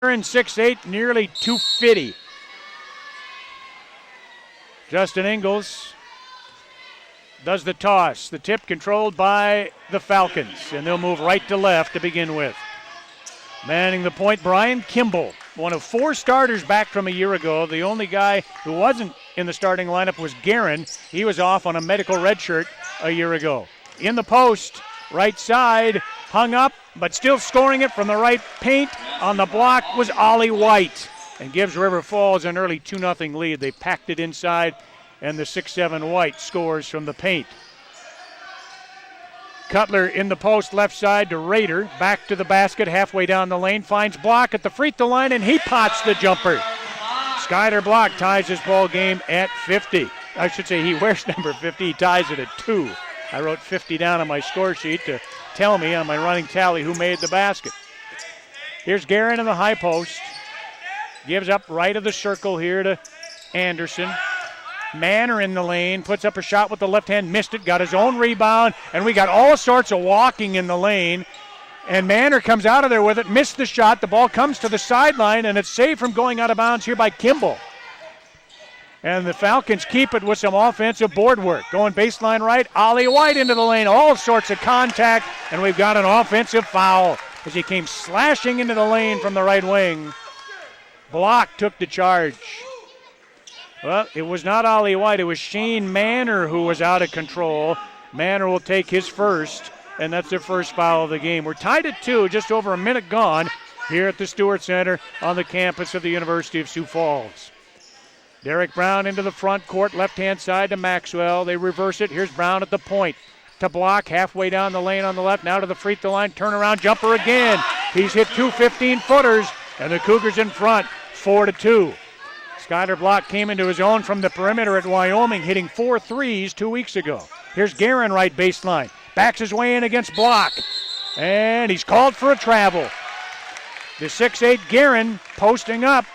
Guerin 6'8", nearly 250. Justin Ingles does the toss. The tip controlled by the Falcons, and they'll move right to left to begin with. Manning the point, Brian Kimble, one of 4 starters back from a year ago. The only guy who wasn't in the starting lineup was Guerin. He was off on a medical red shirt a year ago. In the post, right side, hung up, but still scoring it from the right paint. On the block was Ollie White, and gives River Falls an early 2-0 lead. They packed it inside, and the 6'7" White scores from the paint. Cutler in the post, left side to Rader. Back to the basket, halfway down the lane. Finds Block at the free throw line, and he pots the jumper. Skyler Block ties his ball game at 50. I should say he wears number 50. He ties it at 2. I wrote 50 down on my score sheet to tell me on my running tally who made the basket. Here's Guerin in the high post. Gives up right of the circle here to Anderson. Manor in the lane, puts up a shot with the left hand, missed it, got his own rebound, and we got all sorts of walking in the lane. And Manor comes out of there with it, missed the shot, the ball comes to the sideline, and it's saved from going out of bounds here by Kimble. And the Falcons keep it with some offensive board work. Going baseline right, Ollie White into the lane, all sorts of contact, and we've got an offensive foul as he came slashing into the lane from the right wing. Block took the charge. Well, it was not Ollie White. It was Shane Manor who was out of control. Manor will take his first, and that's their first foul of the game. We're tied at 2, just over a minute gone here at the Stewart Center on the campus of the University of Sioux Falls. Derek Brown into the front court, left-hand side to Maxwell. They reverse it. Here's Brown at the point to Block, halfway down the lane on the left, now to the free throw line, turnaround jumper again. He's hit 2 15-footers, and the Cougars in front, 4-2. Skyler Block came into his own from the perimeter at Wyoming, hitting 4 threes 2 weeks ago. Here's Guerin right baseline. Backs his way in against Block. And he's called for a travel. The 6'8" Guerin posting up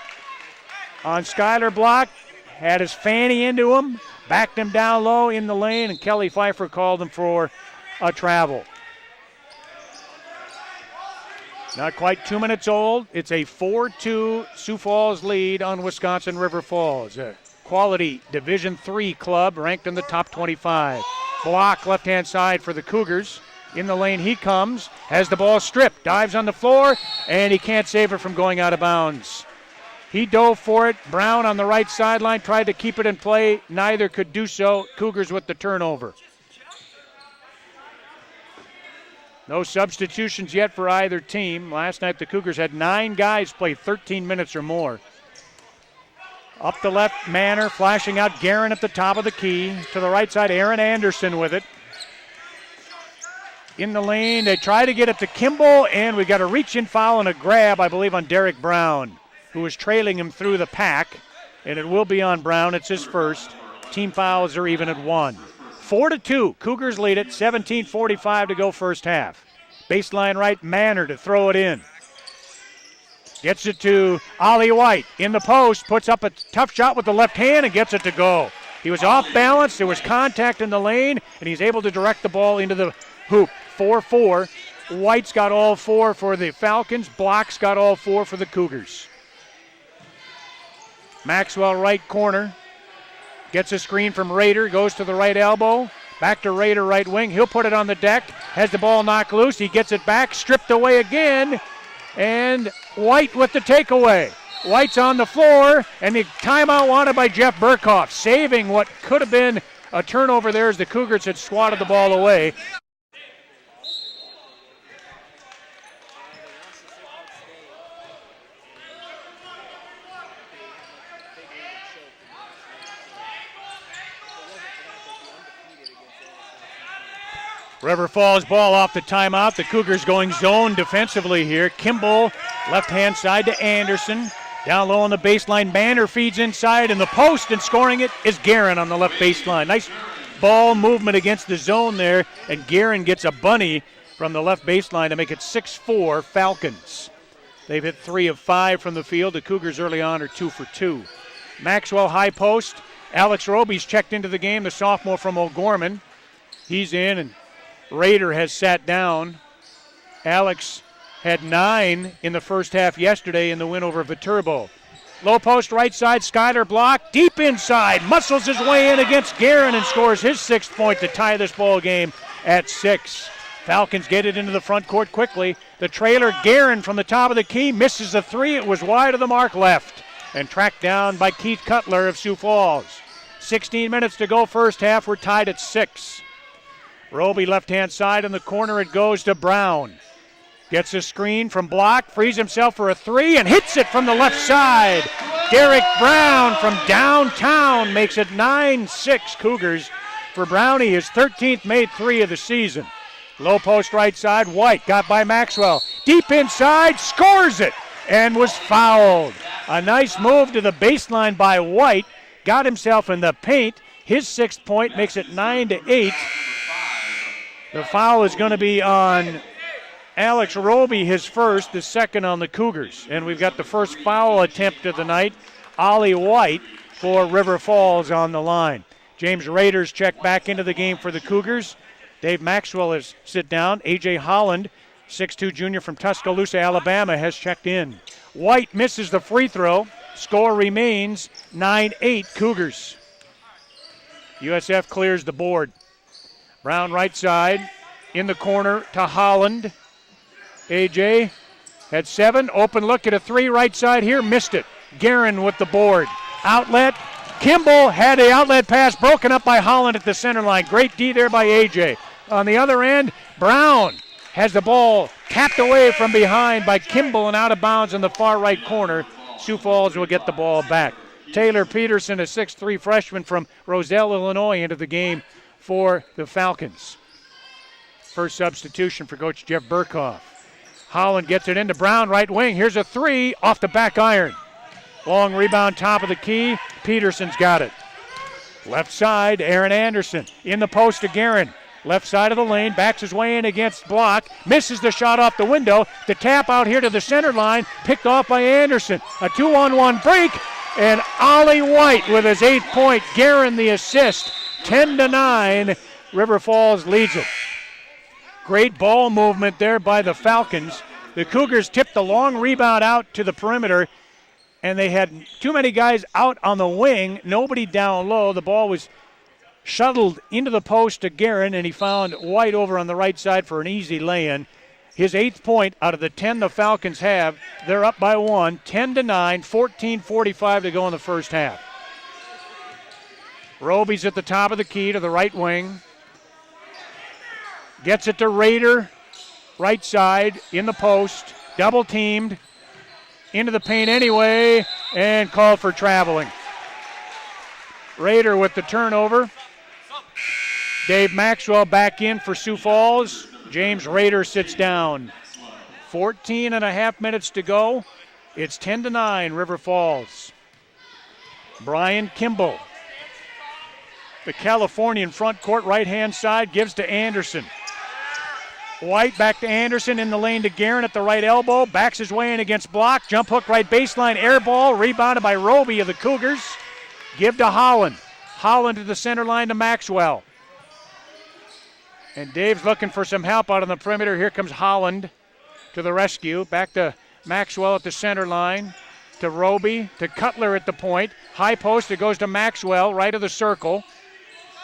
on Skyler Block. Had his fanny into him. Backed him down low in the lane, and Kelly Pfeiffer called him for a travel. Not quite 2 minutes old. It's a 4-2 Sioux Falls lead on Wisconsin River Falls. A quality Division III club ranked in the top 25. Block left-hand side for the Cougars. In the lane he comes, has the ball stripped, dives on the floor, and he can't save it from going out of bounds. He dove for it. Brown on the right sideline tried to keep it in play. Neither could do so. Cougars with the turnover. No substitutions yet for either team. Last night the Cougars had 9 guys play 13 minutes or more. Up the left, Manor flashing out Guerin at the top of the key. To the right side, Aaron Anderson with it. In the lane, they try to get it to Kimble, and we got a reach-in foul and a grab, I believe, on Derek Brown, who was trailing him through the pack, and it will be on Brown. It's his first. Team fouls are even at 1. 4-2, Cougars lead it, 17:45 to go first half. Baseline right, Manor to throw it in. Gets it to Ollie White in the post, puts up a tough shot with the left hand and gets it to go. He was off balance, there was contact in the lane, and he's able to direct the ball into the hoop. 4-4. White's got all 4 for the Falcons. Block's got all 4 for the Cougars. Maxwell right corner. Gets a screen from Rader, goes to the right elbow. Back to Rader right wing. He'll put it on the deck. Has the ball knocked loose. He gets it back, stripped away again. And White with the takeaway. White's on the floor, and the timeout wanted by Jeff Burkhoff, saving what could have been a turnover there as the Cougars had swatted the ball away. River Falls ball off the timeout. The Cougars going zone defensively here. Kimble, left-hand side to Anderson. Down low on the baseline, Manor feeds inside in the post, and scoring it is Guerin on the left baseline. Nice ball movement against the zone there, and Guerin gets a bunny from the left baseline to make it 6-4 Falcons. They've hit 3 of 5 from the field. The Cougars early on are 2 for 2. Maxwell high post. Alex Roby's checked into the game, the sophomore from O'Gorman. He's in, and Rader has sat down. Alex Had 9 in the first half yesterday in the win over Viterbo. Low post right side, Schuyler block, deep inside, muscles his way in against Guerin and scores his 6th point to tie this ball game at 6. Falcons get it into the front court quickly. The trailer, Guerin from the top of the key, misses the 3. It was wide of the mark left and tracked down by Keith Cutler of Sioux Falls. 16 minutes to go first half. We're tied at 6. Roby left-hand side in the corner. It goes to Brown. Gets a screen from Block, frees himself for a 3, and hits it from the left side. Derek Brown from downtown makes it 9-6 Cougars. For Brownie, his 13th made 3 of the season. Low post right side, White got by Maxwell. Deep inside, scores it, and was fouled. A nice move to the baseline by White. Got himself in the paint. His 6th point makes it 9-8. The foul is going to be on Alex Roby, his first, the second on the Cougars. And we've got the first foul attempt of the night. Ollie White for River Falls on the line. James Raiders check back into the game for the Cougars. Dave Maxwell is sit down. A.J. Holland, 6'2 junior from Tuscaloosa, Alabama, has checked in. White misses the free throw. Score remains 9-8 Cougars. USF clears the board. Brown right side, in the corner to Holland. A.J. had 7, open look at a 3 right side here, missed it. Guerin with the board. Outlet, Kimble had the outlet pass broken up by Holland at the center line. Great D there by A.J. On the other end, Brown has the ball tapped away from behind by Kimble and out of bounds in the far right corner. Sioux Falls will get the ball back. Taylor Peterson, a 6'3 freshman from Roselle, Illinois, into the game for the Falcons. First substitution for Coach Jeff Burkhoff. Holland gets it into Brown, right wing. Here's a 3 off the back iron. Long rebound, top of the key. Peterson's got it. Left side, Aaron Anderson. In the post to Guerin. Left side of the lane, backs his way in against Block. Misses the shot off the window. The tap out here to the center line. Picked off by Anderson. A 2-on-1 break. And Ollie White with his 8th point. Guerin the assist. 10-9. River Falls leads it. Great ball movement there by the Falcons. The Cougars tipped the long rebound out to the perimeter, and they had too many guys out on the wing, nobody down low. The ball was shuttled into the post to Guerin, and he found White over on the right side for an easy lay-in. His 8th point out of the 10 the Falcons have. They're up by 1, 10-9, 14:45 to go in the first half. Roby's at the top of the key to the right wing. Gets it to Raider, right side, in the post, double teamed, into the paint anyway, and called for traveling. Raider with the turnover. Dave Maxwell back in for Sioux Falls. James Raider sits down. 14.5 minutes to go. It's 10-9 River Falls. Brian Kimble. The Californian front court right-hand side gives to Anderson. White back to Anderson in the lane to Guerin at the right elbow. Backs his way in against Block. Jump hook right baseline. Air ball rebounded by Roby of the Cougars. Give to Holland. Holland to the center line to Maxwell. And Dave's looking for some help out on the perimeter. Here comes Holland to the rescue. Back to Maxwell at the center line. To Roby. To Cutler at the point. High post. It goes to Maxwell right of the circle.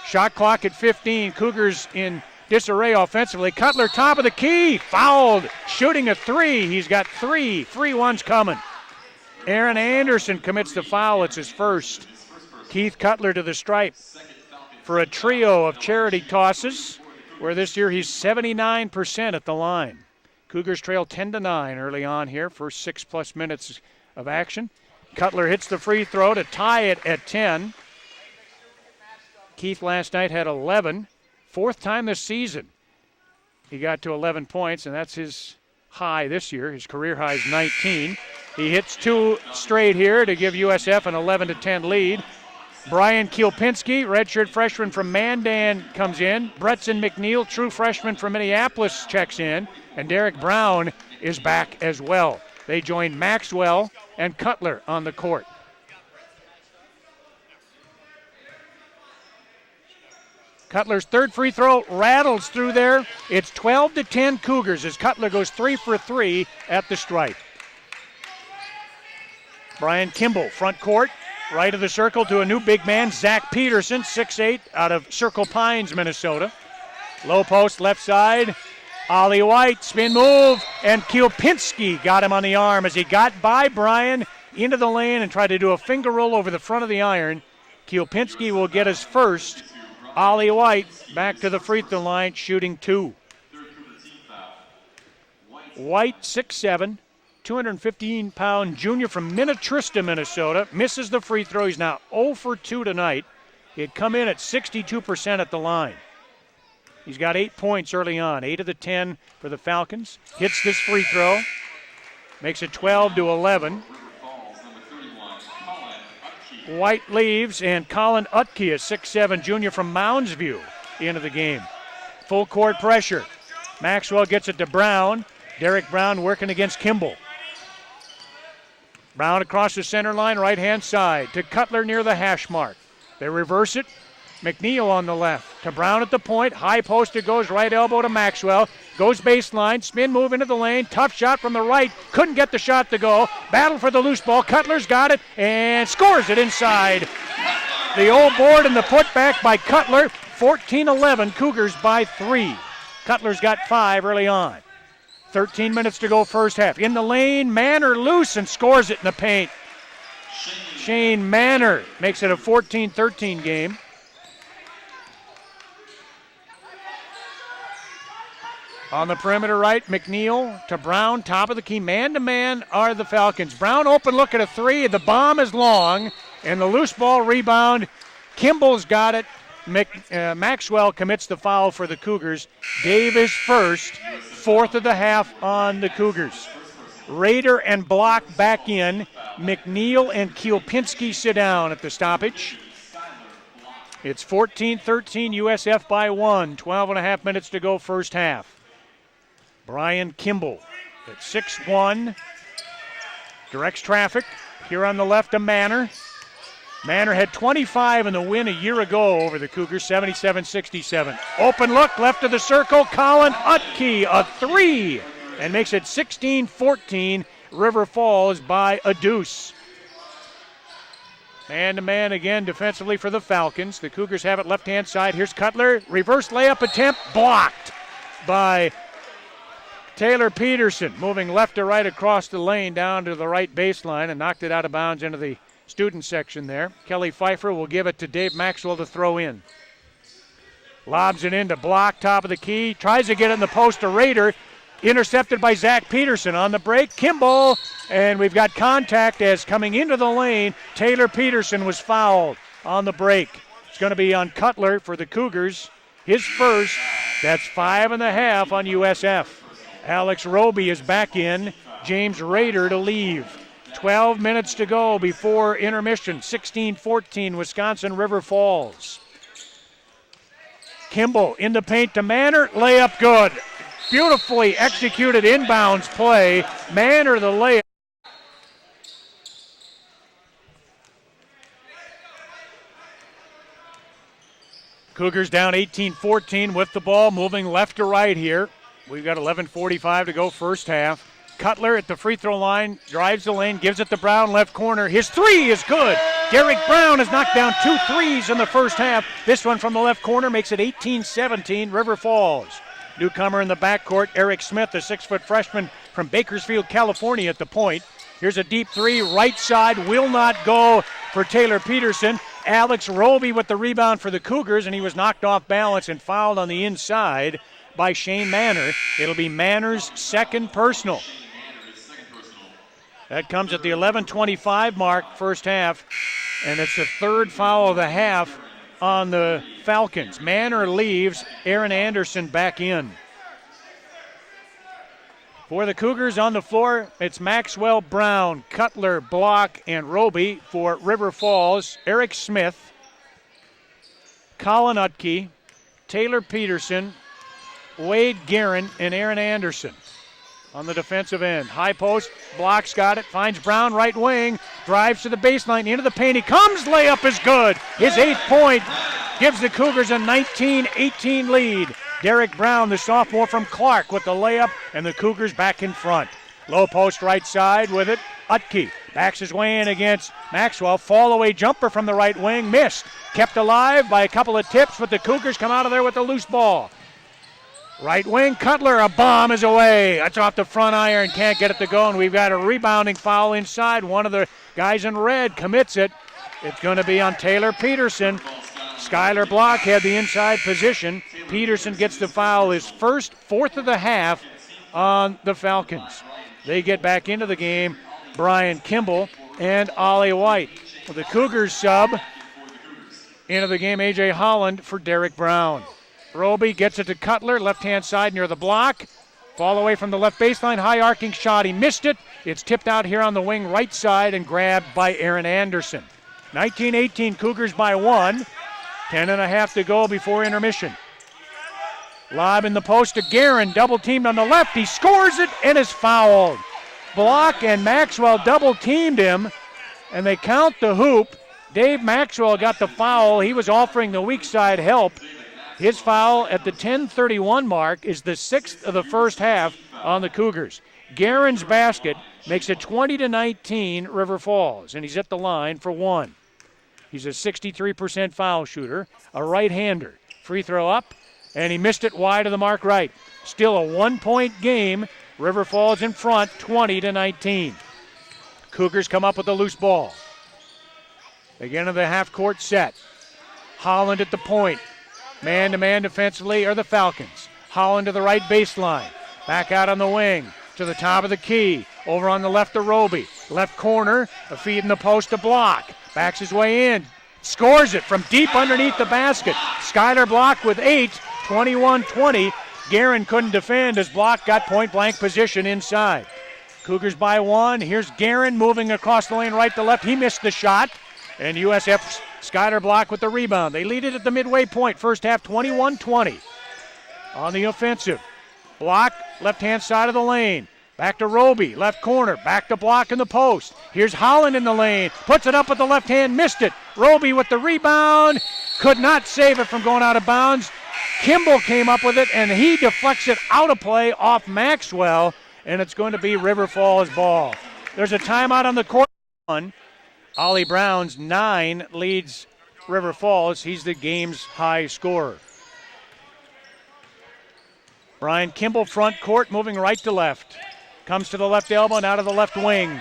Shot clock at 15. Cougars in disarray offensively. Cutler top of the key. Fouled. Shooting a 3. He's got 3 free ones coming. Aaron Anderson commits the foul. It's his first. Keith Cutler to the stripe for a trio of charity tosses, where this year he's 79% at the line. Cougars trail 10-9 early on here, first 6+ minutes of action. Cutler hits the free throw to tie it at 10. Keith last night had 11. 4th time this season he got to 11 points, and that's his high this year. His career high is 19. He hits 2 straight here to give USF an 11-10 lead. Brian Kielpinski, redshirt freshman from Mandan, comes in. Bretson McNeil, true freshman from Minneapolis, checks in. And Derek Brown is back as well. They join Maxwell and Cutler on the court. Cutler's third free throw rattles through there. It's 12-10 Cougars as Cutler goes 3 for 3 at the stripe. Brian Kimble, front court, right of the circle to a new big man, Zach Peterson, 6'8", out of Circle Pines, Minnesota. Low post, left side. Ollie White, spin move, and Kielpinski got him on the arm as he got by Brian into the lane and tried to do a finger roll over the front of the iron. Kielpinski will get his first. Ollie White back to the free throw line, shooting 2. White, 6'7", 215-pound junior from Minnetrista, Minnesota, misses the free throw. He's now 0 for 2 tonight. He had come in at 62% at the line. He's got 8 points early on, 8 of the 10 for the Falcons. Hits this free throw, makes it 12-11. White leaves, and Colin Utke, a 6'7" junior from Mounds View, into the game. Full court pressure. Maxwell gets it to Brown. Derek Brown working against Kimble. Brown across the center line, right-hand side, to Cutler near the hash mark. They reverse it. McNeil on the left. To Brown at the point. High poster goes right elbow to Maxwell. Goes baseline. Spin move into the lane. Tough shot from the right. Couldn't get the shot to go. Battle for the loose ball. Cutler's got it and scores it inside. The old board and the putback by Cutler. 14-11. Cougars by 3. Cutler's got 5 early on. 13 minutes to go first half. In the lane. Manor loose and scores it in the paint. Shane Manor makes it a 14-13 game. On the perimeter right, McNeil to Brown, top of the key. Man-to-man are the Falcons. Brown open look at a 3. The bomb is long, and the loose ball rebound. Kimball's got it. Maxwell commits the foul for the Cougars. Davis first, 4th of the half on the Cougars. Rader and Block back in. McNeil and Kielpinski sit down at the stoppage. It's 14-13, USF by 1. 12.5 minutes to go first half. Brian Kimble at 6'1", directs traffic. Here on the left to Manor. Manor had 25 in the win a year ago over the Cougars, 77-67. Open look, left of the circle. Colin Utke, a 3, and makes it 16-14. River Falls by a deuce. Man-to-man again defensively for the Falcons. The Cougars have it left-hand side. Here's Cutler. Reverse layup attempt blocked by Taylor Peterson, moving left to right across the lane down to the right baseline and knocked it out of bounds into the student section there. Kelly Pfeiffer will give it to Dave Maxwell to throw in. Lobs it into Block, top of the key. Tries to get it in the post to Rader. Intercepted by Zach Peterson on the break. Kimble, and we've got contact as coming into the lane. Taylor Peterson was fouled on the break. It's going to be on Cutler for the Cougars. His first. That's 5.5 on USF. Alex Roby is back in. James Rader to leave. 12 minutes to go before intermission. 16-14, Wisconsin River Falls. Kimble in the paint to Manor. Layup good. Beautifully executed inbounds play. Manor the layup. Cougars down 18-14 with the ball, moving left to right here. We've got 11:45 to go first half. Cutler at the free throw line, drives the lane, gives it to Brown, left corner. His 3 is good. Derek Brown has knocked down 2 threes in the first half. This one from the left corner makes it 18-17, River Falls. Newcomer in the backcourt, Eric Smith, a 6-foot freshman from Bakersfield, California at the point. Here's a deep 3, right side, will not go for Taylor Peterson. Alex Roby with the rebound for the Cougars, and he was knocked off balance and fouled on the inside by Shane Manor. It'll be Manor's second personal. That comes at the 11:25 mark, first half, and it's the third foul of the half on the Falcons. Manor leaves, Aaron Anderson back in. For the Cougars on the floor, it's Maxwell, Brown, Cutler, Block, and Roby. For River Falls, Eric Smith, Colin Utke, Taylor Peterson, Wade Guerin, and Aaron Anderson on the defensive end. High post, Block's got it, finds Brown right wing, drives to the baseline, into the paint, he comes, layup is good. His 8th point gives the Cougars a 19-18 lead. Derek Brown, the sophomore from Clark, with the layup, and the Cougars back in front. Low post right side with it. Utke backs his way in against Maxwell. Fall away jumper from the right wing. Missed. Kept alive by a couple of tips, but the Cougars come out of there with a loose ball. Right wing, Cutler, a bomb is away. That's off the front iron, can't get it to go, and we've got a rebounding foul inside. One of the guys in red commits it. It's going to be on Taylor Peterson. Skylar Block had the inside position. Peterson gets the foul, his first, fourth of the half on the Falcons. They get back into the game, Brian Kimble and Ollie White. The Cougars sub into the game, A.J. Holland for Derek Brown. Roby gets it to Cutler, left-hand side near the block. Fall away from the left baseline, high arcing shot. He missed it. It's tipped out here on the wing right side and grabbed by Aaron Anderson. 19-18, Cougars by 1. 10.5 to go before intermission. Lob in the post to Guerin, double teamed on the left. He scores it and is fouled. Block and Maxwell double teamed him, and they count the hoop. Dave Maxwell got the foul. He was offering the weak side help. His foul at the 10:31 mark is the 6th of the first half on the Cougars. Guerin's basket makes it 20-19 River Falls, and he's at the line for 1. He's a 63% foul shooter, a right-hander. Free throw up, and he missed it wide of the mark right. Still a 1-point game. River Falls in front, 20-19. Cougars come up with a loose ball. Again in the half-court set. Holland at the point. Man-to-man defensively are the Falcons. Holland to the right baseline. Back out on the wing to the top of the key. Over on the left to Roby. Left corner, a feed in the post to Block. Backs his way in. Scores it from deep underneath the basket. Skylar Block with 8, 21-20. Guerin couldn't defend as Block got point-blank position inside. Cougars by 1. Here's Guerin moving across the lane right to left. He missed the shot. And USF Skylar Block with the rebound. They lead it at the midway point. First half 21-20. On the offensive. Block, left-hand side of the lane. Back to Roby, left corner. Back to Block in the post. Here's Holland in the lane. Puts it up with the left hand, missed it. Roby with the rebound. Could not save it from going out of bounds. Kimble came up with it, and he deflects it out of play off Maxwell, and it's going to be River Falls ball. There's a timeout on the court. Ollie Brown's 9 leads River Falls. He's the game's high scorer. Brian Kimble front court, moving right to left. Comes to the left elbow and out of the left wing.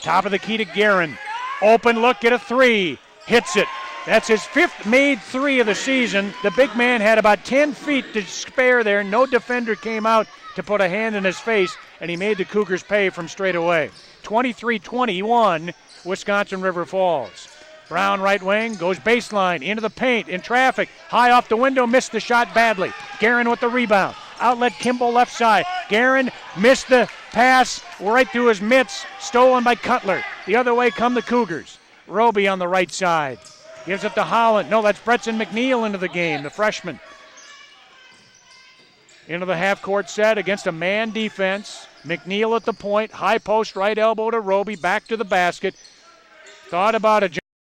Top of the key to Guerin. Open look, get a 3. Hits it. That's his 5th made 3 of the season. The big man had about 10 feet to spare there. No defender came out to put a hand in his face, and he made the Cougars pay from straight away. 23-21, Wisconsin River Falls. Brown right wing, goes baseline, into the paint, in traffic. High off the window, missed the shot badly. Guerin with the rebound. Outlet Kimble left side. Guerin missed the pass right through his mitts, stolen by Cutler. The other way come the Cougars. Roby on the right side. Gives it to Holland. No, that's Bretson McNeil into the game, the freshman. Into the half-court set against a man defense. McNeil at the point, high post, right elbow to Roby, back to the basket. Thought about a